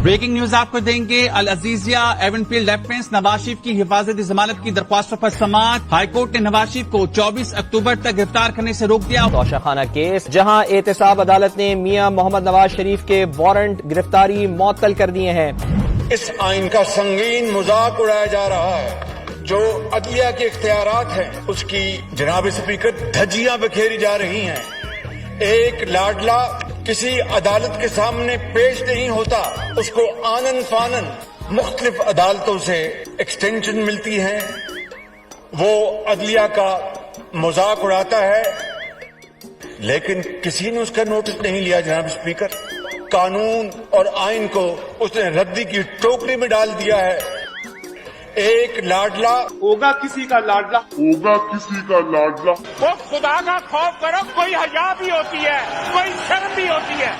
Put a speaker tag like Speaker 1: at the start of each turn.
Speaker 1: Breaking news آپ کو دیں گے. العزیزیہ even field defence Nawaz Sharif کی حفاظتی ضمانت کی درخواستوں پر سماعت. ہائی کورٹ نے نواز شریف کو 24 اکتوبر تک گرفتار کرنے سے روک دیا.
Speaker 2: توشہ خانہ کیس جہاں احتساب عدالت نے میاں محمد نواز شریف کے وارنٹ گرفتاری معطل کر دیے ہیں.
Speaker 3: اس آئین کا سنگین مذاق اڑایا جا رہا ہے. جو عدلیہ کے اختیارات ہیں اس کی جناب اسپیکر دھجیاں بکھیری جا رہی ہیں. ایک لاڈلا کسی عدالت کے سامنے پیش نہیں ہوتا, اس کو آنن فانن مختلف عدالتوں سے ایکسٹینشن ملتی ہے. وہ عدلیہ کا مذاق اڑاتا ہے لیکن کسی نے اس کا نوٹس نہیں لیا. جناب اسپیکر, قانون اور آئین کو اس نے ردی کی ٹوکری میں ڈال دیا ہے. ایک لاڈلا
Speaker 4: ہوگا کسی کا لاڈلا,
Speaker 5: ہوگا کسی کا لاڈلا.
Speaker 4: وہ خدا کا خوف کرو, کوئی حیا بھی ہوتی ہے, کوئی شرم بھی ہوتی ہے.